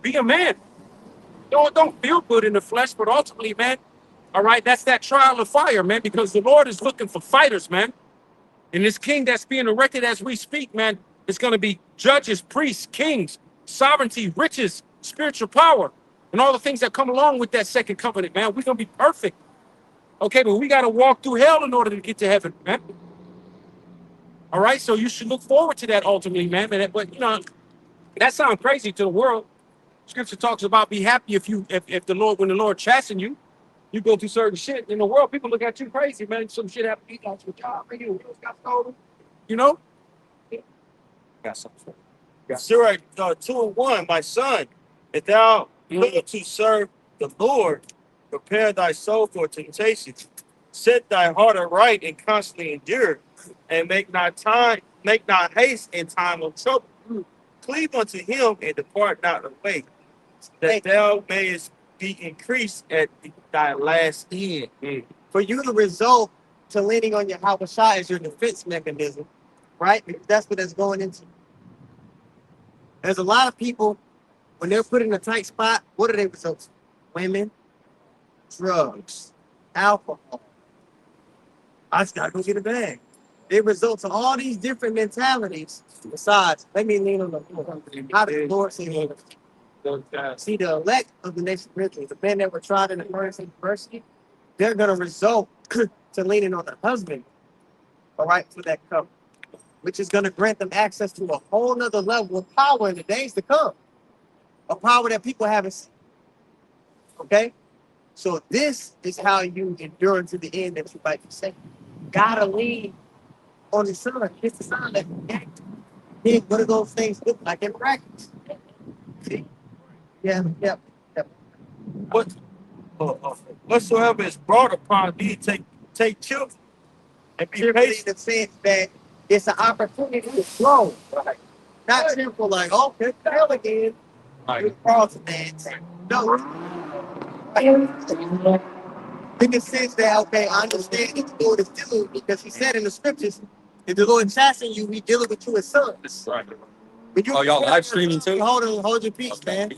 be a man. Don't feel good in the flesh, but ultimately, man, all right, that's that trial of fire, man, because the Lord is looking for fighters, man. And this king that's being erected as we speak, man, is going to be judges, priests, kings, sovereignty, riches, spiritual power, and all the things that come along with that second covenant, man. We're going to be perfect. Okay, but we got to walk through hell in order to get to heaven, man. All right, so you should look forward to that ultimately, man. But you know, that sounds crazy to the world. Scripture talks about be happy if the Lord, when the Lord chasten you, you go through certain shit in the world. People look at you crazy, man. Some shit happened to you, lost your job, man. You got stolen. You know, got something. Sirach 2:1, my son, if thou wilt to serve the Lord, prepare thy soul for temptation. Set thy heart aright and constantly endure, and make not haste in time of trouble. Cleave unto him and depart not away, that thou mayest be increased at thy last end. For you to result to leaning on your Habashah is your defense mechanism, right? Because that's what it's going into. There's a lot of people, when they're put in a tight spot, what do they result to? Women, drugs, alcohol. I just gotta go get a bag. It results in all these different mentalities. Besides, let me lean on the Lord. How does the Lord say, see, the elect of the nation of Israel, the men that were tried in the first university, they're going to result to leaning on the husband, all right, for that cover, which is going to grant them access to a whole nother level of power in the days to come, a power that people haven't seen. Okay? So this is how you endure unto the end that you might be saved. Gotta lean on the son. It's the son that act. Then what do those things look like in practice? See? Yeah. What whatsoever is brought upon thee, take children and be Cheerfully in patient. the sense that it's an opportunity to grow. Right. Not cheerful like, oh, good hell again. Right. Cross dance. No. In the sense that, okay, I understand that the Lord is dealing with me because he said in the scriptures, if the Lord chasten you, he dealing with you as sons. right. When you Y'all live streaming too? Hold your peace, okay, man.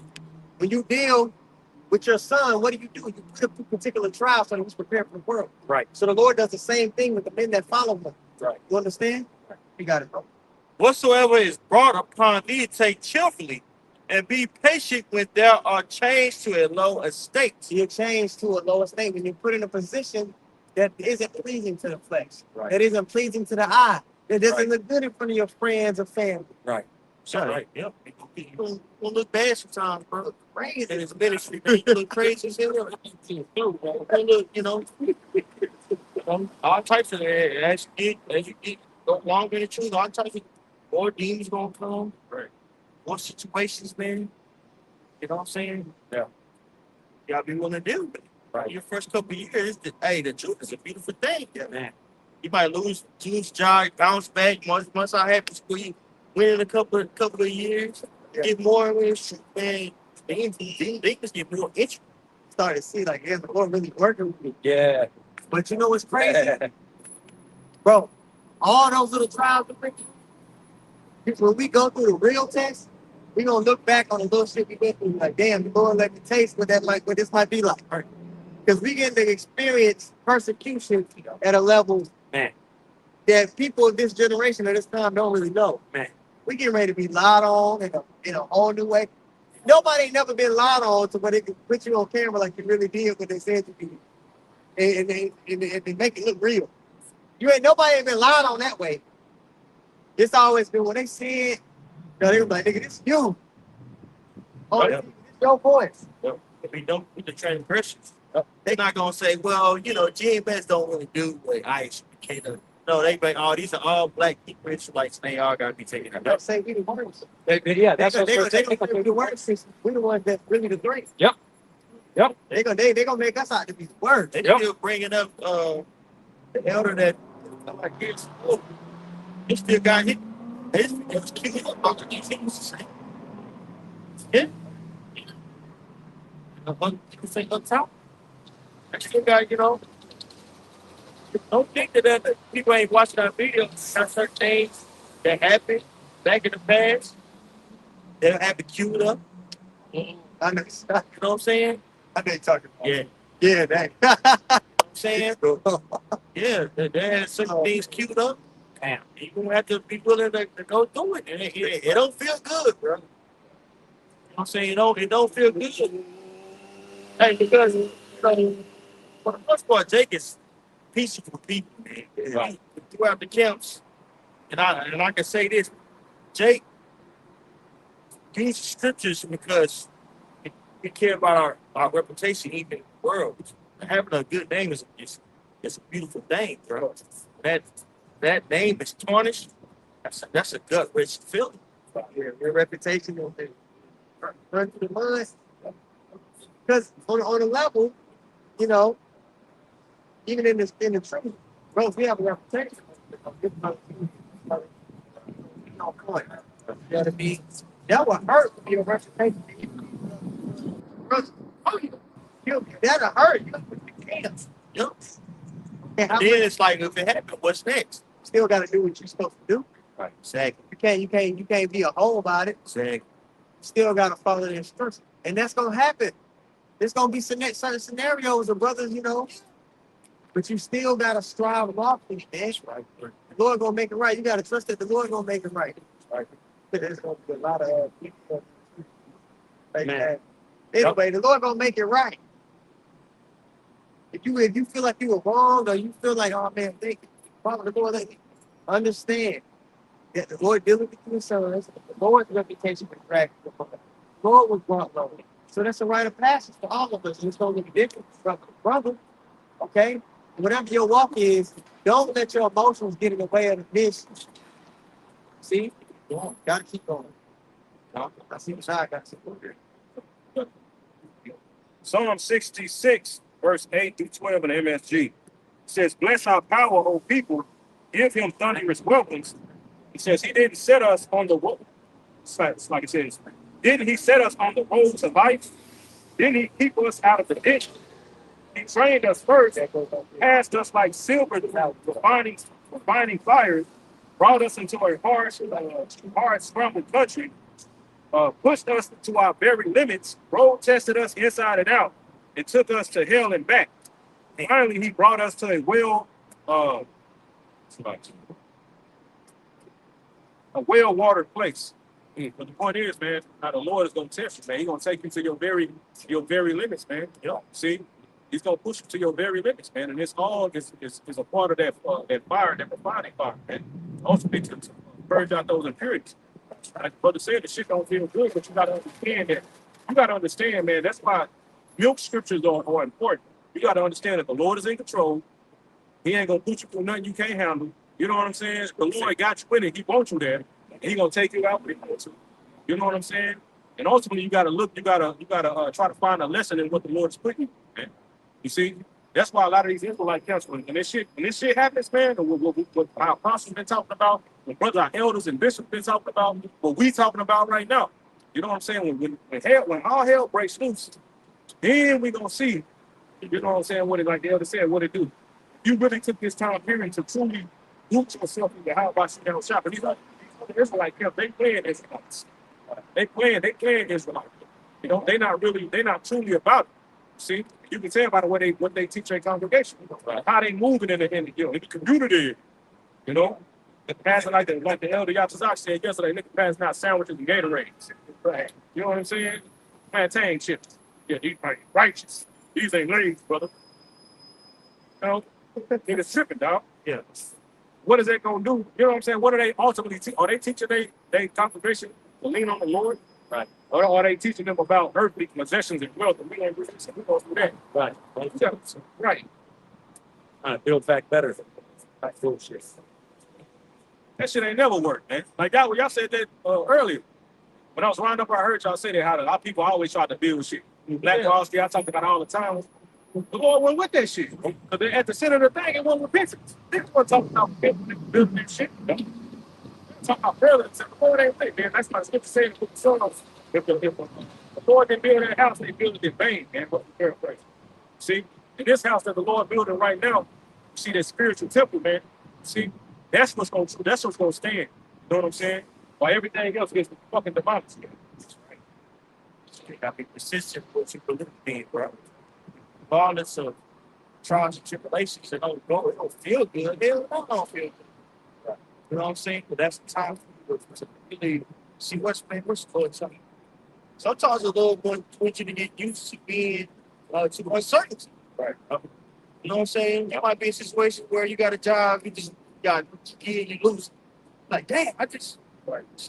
When you deal with your son, what do? You put him through particular trials so that he's prepared for the world. Right. So the Lord does the same thing with the men that follow him. Right. You understand? Right. You got it, bro. Whatsoever is brought upon thee, take cheerfully, and be patient when thou art changed to a low estate. You're changed to a lower state when you're put in a position that isn't pleasing to the flesh, right, that isn't pleasing to the eye, that doesn't look good in front of your friends or family. Right. Sorry. Right. Yep. People look bad sometimes, bro. Crazy in his ministry. People look crazy as hell. Look, all types of as you get go longer in the truth, all types of more demons gonna come. Right. More situations, man. You know what I'm saying? Yeah. You gotta be willing to deal with it. Right. Your first couple of years, the truth is a beautiful thing. Yeah, man. You might lose job, bounce back. Once I happen to you win in a couple of years, get more wins, man. They just get more itchy. Started to see like, yeah, the Lord really working with me. Yeah. But you know what's crazy? Bro, all those little trials and tribulations, when we go through the real test, we gonna look back on the little shit we went through like, damn, the Lord let me taste what this might be like. Right? Because we get to experience persecution at a level, man, that people of this generation at this time don't really know. Man, we getting ready to be lied on in a whole new way. Nobody ain't never been lied on to where they can put you on camera like you really did what they said you did. And they make it look real. Nobody ain't been lied on that way. It's always been when they said, they were like, nigga, this is you. Oh, this is your voice. If we don't put the transgressions, they're not gonna say, well, GMS don't really do what I expect. No, they be, oh, these are all black Israelites, and they all gotta be taken out. They'll say we the worst. Yeah, that's what they're the worst. We're the ones that's really the great. Yep. They're gonna make us out to be the worst. They still bringing up the elder that like this. He still got hit. It was kicking up about the things. Yeah. You can say up top. I still got, don't think that people ain't watching our videos. Got certain things that happened back in the past. They'll have it queued up. I know. You know what I'm saying? I know you're talking about. Yeah. Yeah, that. I'm saying? Yeah, they had certain things queued up. Damn. You gonna have to be willing to go through it. It don't feel good, bro. You know what I'm saying? It don't feel good. Hey, because for the most part, Jake is peaceful people, man. Right. Throughout the camps. And I can say this, Jake uses scriptures because we care about our reputation even in the world. Having a good name is a beautiful thing, bro. That name is tarnished. That's a gut wrenching feeling. Your reputation will run through the mind. Because on a level, you know, even in the truth, bro, we have a reputation. You know, come on. You know what I mean? That would hurt to be a reputation. Bro, oh, that'll hurt. You can't. Yep. And Then it's like, if it happened, what's next? still got to do what you're supposed to do. Right. Exactly. You can't be a hoe about it. Exactly. Still got to follow the instructions, and that's gonna happen. There's gonna be certain scenarios of brothers, you know, but you still gotta strive lawfully, man. Right. The Lord gonna make it right. You gotta trust that the Lord gonna make it right. Right. There's gonna be a lot of people like that. Anyway, the Lord gonna make it right. If you feel like you were wrong, or you feel like, oh man, thank you, Father, the Lord, understand that the Lord dealing with you, sons. The Lord's reputation was dragged. The Lord was brought low. So that's a rite of passage for all of us. And it's going to be different from brother. Okay? Whatever your walk is, don't let your emotions get in the way of the mission. See? You gotta keep going. I see what I got to do. Psalm 66, verse 8 through 12 in the MSG. It says, bless our power, O people. Give him thunderous welcomes. He says, he didn't set us on the road. It's like it says, didn't he set us on the road to life? Didn't he keep us out of the ditch? He trained us first, passed us like silver through refining fires, brought us into a hard scrambled country, pushed us to our very limits, road tested us inside and out, and took us to hell and back. Finally, he brought us to a well-watered place. But the point is, man, how the Lord is gonna test you, man. He's gonna take you to your very limits, man. You know, see, he's gonna push you to your very limits, man. And it's all is a part of that fire, that refining fire, man. Also to purge out those impurities. Like brother said, the shit don't feel good, but you gotta understand that. You gotta understand, man. That's why milk scriptures are important. You gotta understand that the Lord is in control. He ain't gonna put you through nothing you can't handle. You know what I'm saying? The Lord got you in it. He wants you there. And he gonna take you out when he wants to. You know what I'm saying? And ultimately, you gotta try to find a lesson in what the Lord is putting you, man. You see, that's why a lot of these Israelite camps, when this shit happens, man, and what our apostles been talking about, what brothers, our elders and bishops been talking about, what we talking about right now. You know what I'm saying? When all hell breaks loose, then we gonna see. You know what I'm saying? What it, like the elder said, what it do. You really took this time period to truly root yourself in the how about sit down shop. And these other Israelite camps, they playing Israelites. They playing Israelites. You know, they're not truly about it. See, you can tell by the way what they teach their congregation, how they moving in the community. You know, passing like the elder Yatazak said yesterday, nigga passing out sandwiches and Gatorades. Right. You know what I'm saying? Plantain chips. Yeah, these are righteous. These ain't ladies, brother. You know, niggas tripping, dog. Yeah. What is that gonna do? You know what I'm saying? What are they ultimately teaching? Are they teaching they congregation to lean on the Lord? Right. Or are they teaching them about earthly possessions and wealth? And we ain't really we go through that. Right. Right. Trying to build back better. Like bullshit. That shit ain't never worked, man. Like that, y'all said that earlier. When I was rounding up, I heard y'all say that how a lot of people always try to build shit. Black Wall Street, I talk about it all the time. The Lord went with that shit. Because at the center of the thing, it wasn't repentance. Niggas weren't talking about building that shit. You know? Talking about prevalence. The Lord ain't think, man. That's my scripture saying with the sons. If the Lord didn't build that house, they built it in vain, man. What the paraphrase. See, in this house that the Lord building right now, you see that spiritual temple, man. See, that's what's gonna stand. You know what I'm saying? While everything else gets fucking demolished. You gotta be persistent with what you believe in, bro. Regardless of trials and tribulations, it don't go, it don't feel good. Hell no, it don't feel good. Right. You know what I'm saying? But that's the time for you to really see what's the Lord telling you. Sometimes the Lord wants you to get used to being to uncertainty. Right. You know what I'm saying? There might be a situation where you got a job, you just got you lose. Like, damn, I just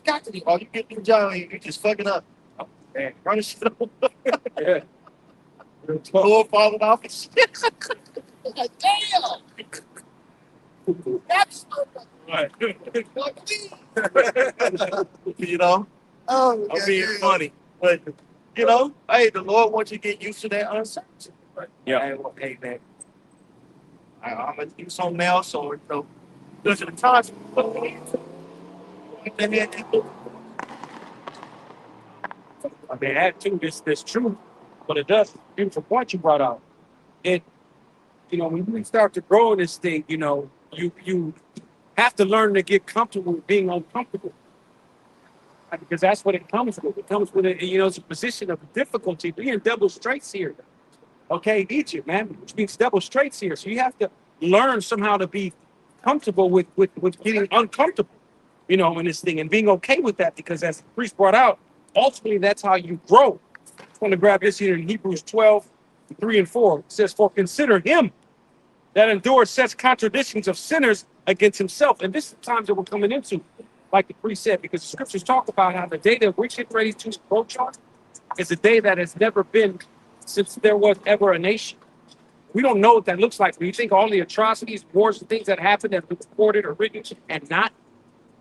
got to be. Oh, you get the job and you just fucking up. Oh, man, running shit over. Yeah. Lord falling off and shit. Like, damn. That's right. You know? Oh, I'm being funny. But, you know, hey, the Lord wants you to get used to that uncertainty. Right? Yeah. Hey, well, hey, man, I'm going to do something else, or, you know, there's a time. I mean, that too, this truth, but it does, beautiful point you brought out. It, you know, when we start to grow in this thing, you know, you have to learn to get comfortable with being uncomfortable. Because that's what it comes with. It comes with a, you know, it's a position of difficulty. Being double straights here. Okay, Egypt, man, which means double straights here. So you have to learn somehow to be comfortable with getting uncomfortable, you know, in this thing and being okay with that, because as the priest brought out, ultimately that's how you grow. I want to grab this here in Hebrews 12, 3 and 4. It says, for consider him that endures such contradictions of sinners against himself. And this is the times that we're coming into, like the priest said, because the scriptures talk about how the day that we're getting ready to approach on is a day that has never been since there was ever a nation. We don't know what that looks like. When you think all the atrocities, wars, and things that happened that have been recorded or written and not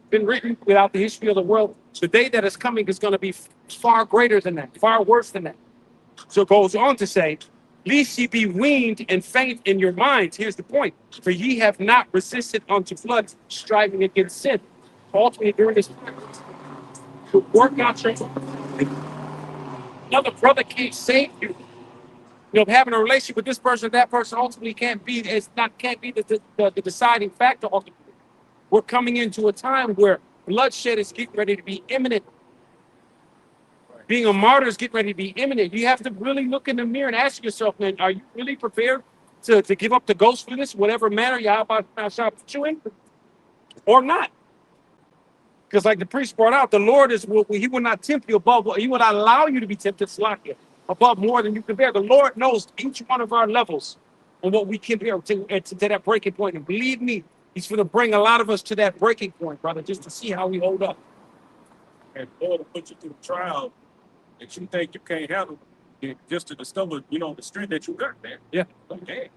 been written without the history of the world, the day that is coming is going to be far greater than that, far worse than that. So it goes on to say, lest ye be weaned and faint in your minds. Here's the point. For ye have not resisted unto blood, striving against sin. Ultimately, during this time, to work out your another brother can't save you. You know, having a relationship with this person or that person ultimately can't be the deciding factor. Ultimately, we're coming into a time where bloodshed is getting ready to be imminent. Being a martyr is getting ready to be imminent. You have to really look in the mirror and ask yourself, man, are you really prepared to give up the ghostfulness, whatever manner Yahweh shall put you in, or not? Because like the priest brought out, the Lord he will not tempt you above, he will not allow you to be tempted, Slakia, above more than you can bear. The Lord knows each one of our levels and what we can bear to that breaking point. And believe me, he's going to bring a lot of us to that breaking point, brother, just to see how we hold up. And the Lord will put you through the trial that you think you can't handle, just to discover, you know, the strength that you got, man. Yeah. Okay.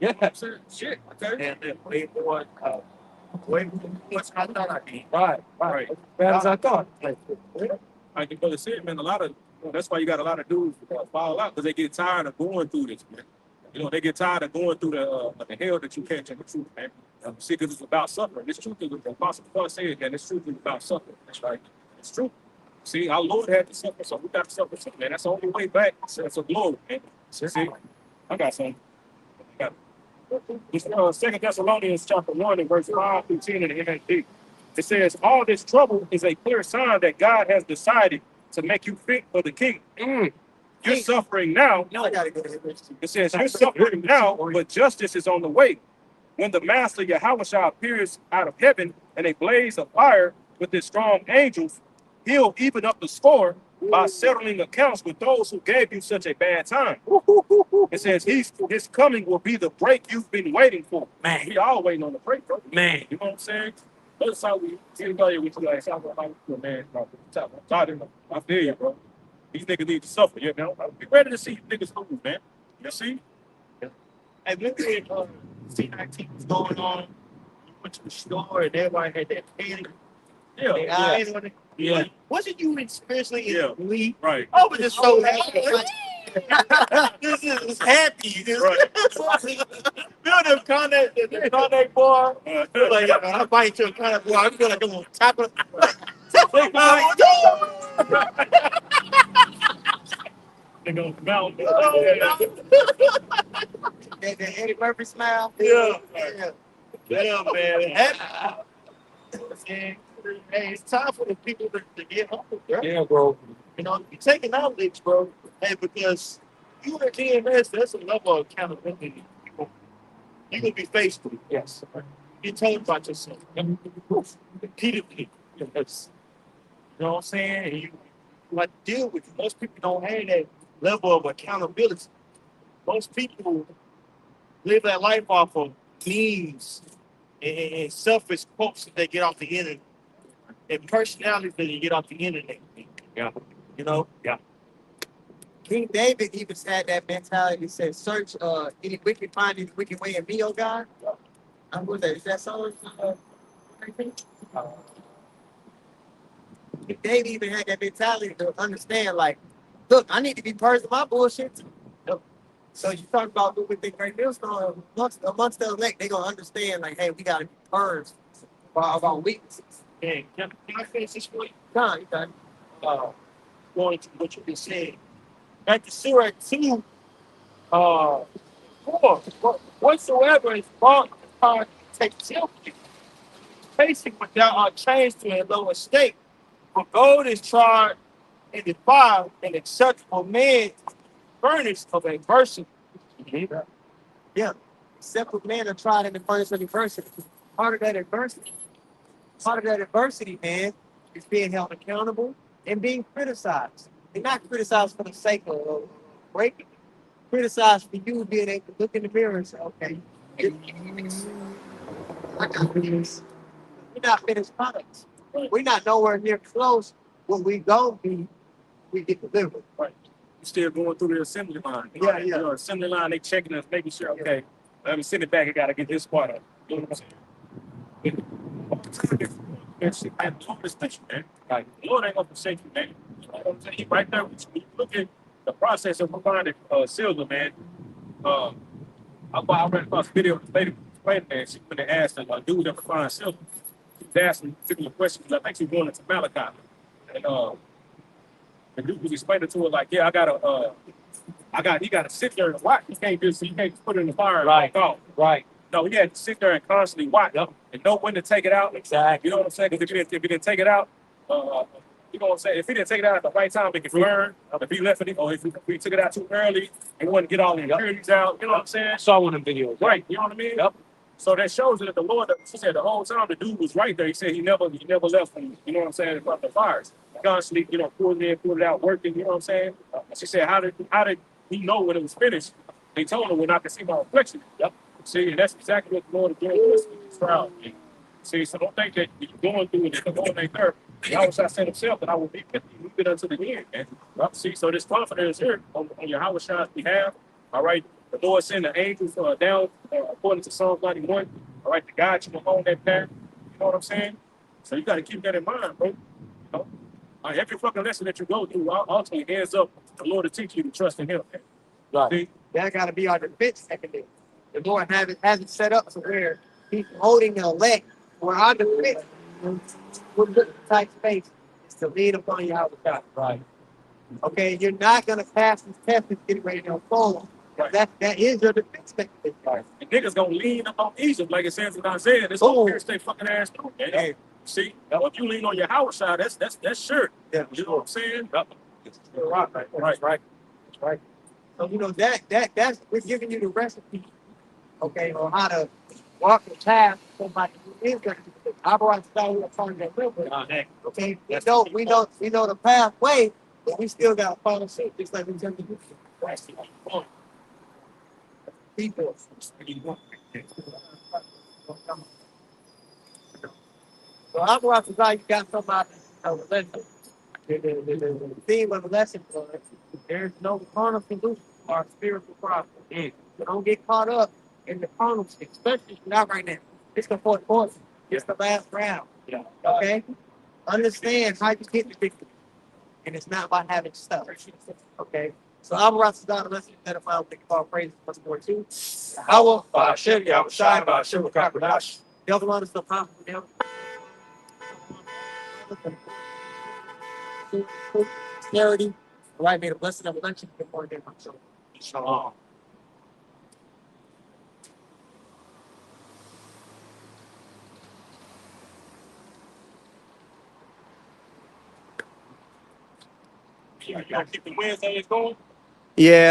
Yeah. Shit. Okay. And then way more I thought I did. Right. As bad as I thought. Like your brother said, man, that's why you got a lot of dudes fall out, because they get tired of going through this, man. You know, they get tired of going through the hell that you catch in the truth, man. See, because it's about suffering. This truth is, the Apostle Paul said that this truth is about suffering. That's right. It's true. See, our Lord had to suffer, so we got to suffer too, man. That's the only way back. So glory, man. See, I got something. This 2 Thessalonians chapter 1 and verse 5 through 10 in the NAD. It says, all this trouble is a clear sign that God has decided to make you fit for the kingdom. You're suffering now. No, I gotta go to the It says, you're suffering now, but justice is on the way. When the Master Yahweh appears out of heaven in a blaze of fire with his strong angels, he'll even up the score by settling accounts with those who gave you such a bad time. It says his coming will be the break you've been waiting for. Man. We all waiting on the break, bro. Man. You know what I'm saying? That's how we anybody with you like man, bro. I feel you, bro. These niggas need to suffer, you know. Be ready to see you niggas move, man. You see? Hey, remember when C19 was going on? You went to the store and everybody had that candy. Yeah. Wasn't you especially in Yeah. the league? Right. I was just so happy. This is happy. Right. Feel the Kanye bar. Like, I bite your Kanye bar. I feel like I'm on top of They gonna come out. The Eddie Murphy smile. Yeah, man. Hey, it's time for the people to get home, bro. Yeah, bro. You know, you taking knowledge, bro, and because you in TMS, there's a level of accountability you can be faced with. Yes. You told about yourself. Repeatedly. Yes. You know what I'm saying? And you like to deal with it. Most people don't have that level of accountability. Most people live that life off of memes and selfish quotes that they get off the internet and personalities that you get off the internet. Yeah. You know? Yeah. King David even had that mentality. He said, "Search any wicked, find any wicked way in me, oh God." What was that? Is that song? King David even had that mentality to understand, like, look, I need to be purged of my bullshit too. Yep. So you talk about with the great millstone amongst the elect, they gonna understand, like, hey, we gotta be purged of our weaknesses. And can I finish this for you? Done, done. Going to what you just said. At the Surah 2, 4, whatsoever is brought upon take children, facing without our change to a lower state. For gold is tried and defiled and acceptable man furnace of adversity. Yeah. Separate men are tried in the furnace of adversity. Part of that adversity, man, is being held accountable and being criticized. And not criticized for the sake of breaking. Criticized for you being able to look in the mirror and say, okay, I got this. We're not finished products. We're not nowhere near close. What we go be, we get delivered. Right. You still going through the assembly line. Yeah, yeah. You know, assembly line, they checking us, making sure, okay, let me send it back. I got to get this part up. You know what I'm saying? It's man, the Lord is with you, man. Like, the Lord ain't gonna forsake you, man. You know what I'm saying? He right there with you. You look at the process of refining silver, man. I read across a video of the lady explaining that she went and asked a dude that refined silver. She was asking particular questions. I think she was going into Malachi. And the dude was explaining to her, like, yeah, he got to sit there and watch. He can't just put it in the fire and walk off. Right. No, he had to sit there and constantly watch and know when to take it out. Exactly. You know what I'm saying? Because if he didn't take it out, you know what I'm saying? If he didn't take it out at the right time, it could burn. If he left it, or if he took it out too early, he wanted to get all the impurities out. You know what I'm saying? I saw one of them videos. Right. You know what I mean? Yep. So that shows you that the Lord, she said the whole time the dude was right there. He said he never left him, you know what I'm saying, from the fires. He constantly, pulled it in, pulled it out, working, you know what I'm saying? She said, how did he know when it was finished? They told him when I could see my reflection. Yep. See, and that's exactly what the Lord is doing with us in this trial. See, so don't think that you're going through it and the Lord ain't there. Yahweh said himself that I will be with you even unto the end. And see, so this confidence here on Yahweh Shai's behalf. All right. The Lord sent the angels down according to Psalms 91. All right, to guide you along that path. You know what I'm saying? So you got to keep that in mind, bro. You know? Every fucking lesson that you go through ultimately ends up the Lord to teach you to trust in Him. Right. See, that got to be our defense mechanism. The Lord has it set up to where He's holding the elect, where our defense with the tight space is to lean upon Yahweh God. Right. Okay, you're not gonna pass this test and get ready to unfold. Right. That is your defense mechanism. Right. And niggas gonna lean up on Egypt, like it says in Isaiah. This whole here stay fucking ass through. Hey. See, if you lean on your house side, that's sure. Yeah, You know what I'm saying? Right. So that's we're giving you the recipe, okay, on how to walk the path. Somebody who is going to do it. I've already started with part of that little bit. Okay, we know the pathway, but we still got to follow suit, just like we tell the people. So I've already you got somebody lesson. The theme of the lesson was there's no carnal solution or spiritual problem. So don't get caught up in the carnal shit, especially not right now. It's the fourth quarter. It's the last round. Yeah. Okay? Understand how you get the victory. And it's not about having stuff. Okay? So I'm Ross Down, let's get that final thing called praise once more too. I will Hashem, Yahweh Shai, Hashem, Kakwadash. devil on us the powerful devil. Clarity. All right, may the blessing of luncheon before again. Shalom. You gonna keep the Wednesdays going? Yeah.